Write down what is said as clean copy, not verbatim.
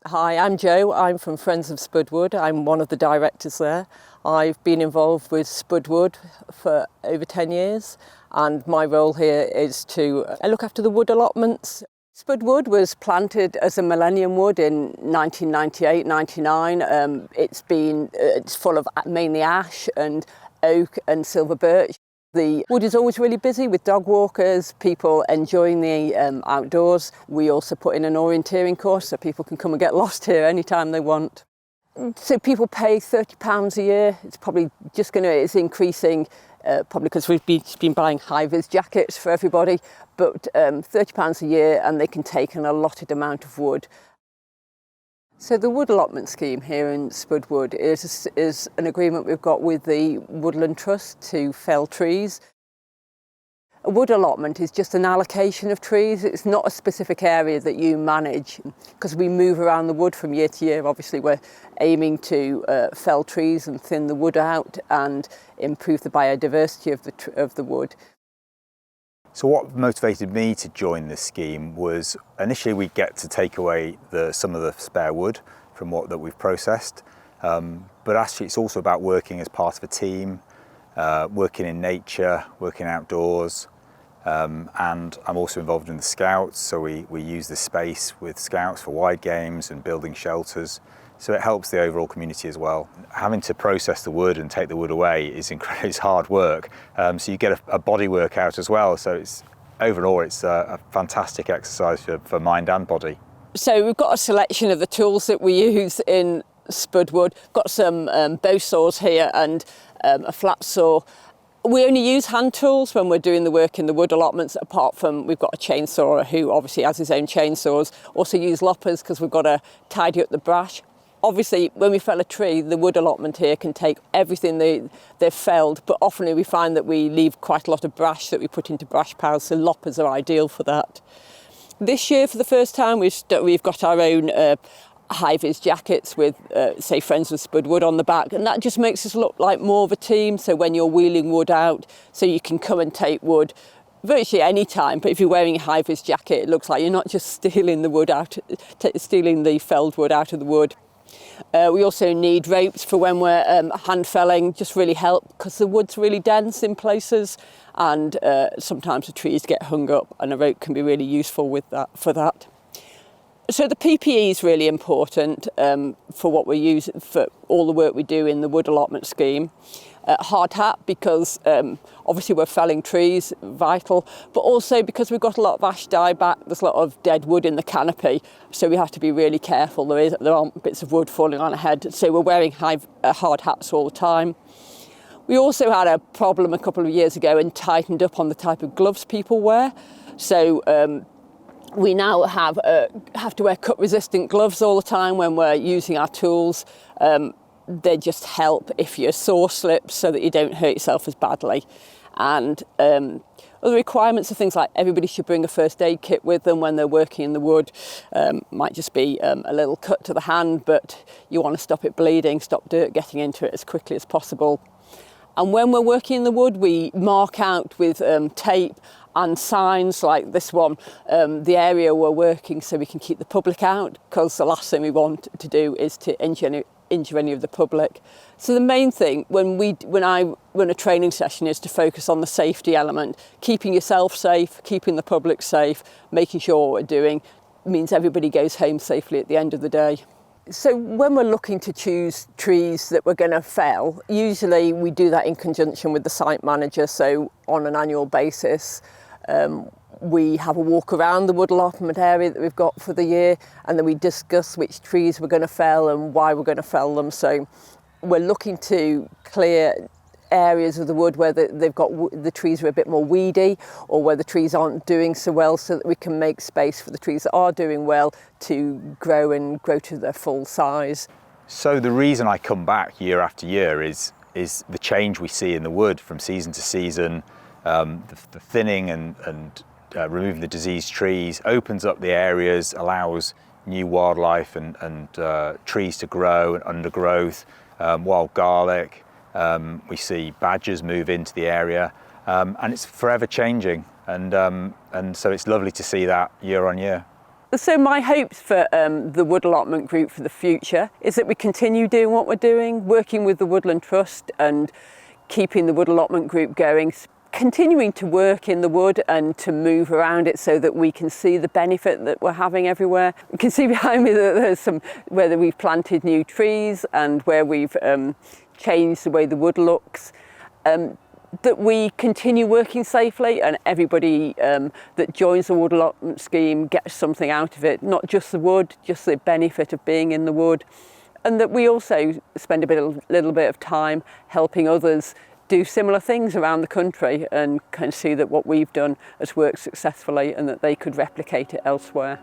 Hi, I'm Jo. I'm from Friends of Spud Wood. I'm one of the directors there. I've been involved with Spud Wood for over 10 years, and my role here is to look after the wood allotments. Spud Wood was planted as a millennium wood in 1998-99. It's full of mainly ash and oak and silver birch. The wood is always really busy with dog walkers, people enjoying the outdoors. We also put in an orienteering course so people can come and get lost here anytime they want. So people pay £30 a year. It's increasing probably because we've been buying high-vis jackets for everybody, but £30 a year, and they can take an allotted amount of wood. So the wood allotment scheme here in Spud Wood is an agreement we've got with the Woodland Trust to fell trees. A wood allotment is just an allocation of trees. It's not a specific area that you manage, because we move around the wood from year to year. Obviously we're aiming to fell trees and thin the wood out and improve the biodiversity of the wood. So what motivated me to join this scheme was initially we get to take away some of the spare wood from that we've processed, but actually it's also about working as part of a team, working in nature, working outdoors, and I'm also involved in the Scouts, so we use this space with Scouts for wide games and building shelters, so it helps the overall community as well. Having to process the wood and take the wood away is it's hard work, so you get a body workout as well, so overall it's a fantastic exercise for mind and body. So we've got a selection of the tools that we use in Spud Wood. We've got some bow saws here and a flat saw. We only use hand tools when we're doing the work in the wood allotments, apart from we've got a chainsawer who obviously has his own chainsaws. Also use loppers because we've got to tidy up the brash. Obviously, when we fell a tree, the wood allotment here can take everything they've felled, but often we find that we leave quite a lot of brash that we put into brash piles, so loppers are ideal for that. This year, for the first time, we've got our own high-vis jackets with, say, Friends of Spud Wood on the back, and that just makes us look like more of a team. So when you're wheeling wood out, so you can come and take wood virtually any time, but if you're wearing a high-vis jacket, it looks like you're not just stealing the wood out, stealing the felled wood out of the wood. We also need ropes for when we're hand felling, just really help because the wood's really dense in places, and sometimes the trees get hung up, and a rope can be really useful for that. So the PPE is really important for what we use for all the work we do in the wood allotment scheme. Hard hat because obviously we're felling trees, vital, but also because we've got a lot of ash dieback, there's a lot of dead wood in the canopy, so we have to be really careful. There aren't bits of wood falling on our head, so we're wearing hard hats all the time. We also had a problem a couple of years ago and tightened up on the type of gloves people wear. So we now have to wear cut-resistant gloves all the time when we're using our tools. They just help if your saw slips so that you don't hurt yourself as badly. And other requirements are things like everybody should bring a first aid kit with them when they're working in the wood. Might just be a little cut to the hand, but you want to stop it bleeding, stop dirt getting into it as quickly as possible. And when we're working in the wood, we mark out with tape and signs like this one, the area we're working, so we can keep the public out, because the last thing we want to do is to injure any of the public. So the main thing when I run a training session is to focus on the safety element, keeping yourself safe, keeping the public safe, making sure what we're doing means everybody goes home safely at the end of the day. So when we're looking to choose trees that we're going to fell, usually we do that in conjunction with the site manager. So on an annual basis, we have a walk around the wood allotment area that we've got for the year, and then we discuss which trees we're going to fell and why we're going to fell them. So we're looking to clear areas of the wood where the trees are a bit more weedy, or where the trees aren't doing so well, so that we can make space for the trees that are doing well to grow to their full size. So the reason I come back year after year is the change we see in the wood from season to season. The thinning and removing the diseased trees opens up the areas, allows new wildlife and trees to grow, and undergrowth, wild garlic. We see badgers move into the area, and it's forever changing, and so it's lovely to see that year on year. So my hopes for the Wood Allotment Group for the future is that we continue doing what we're doing, working with the Woodland Trust and keeping the Wood Allotment Group going, continuing to work in the wood and to move around it so that we can see the benefit that we're having everywhere. You can see behind me that there's some where we've planted new trees and where we've changed the way the wood looks. That we continue working safely and everybody that joins the wood allotment scheme gets something out of it, not just the wood, just the benefit of being in the wood. And that we also spend a little bit of time helping others do similar things around the country and can see that what we've done has worked successfully and that they could replicate it elsewhere.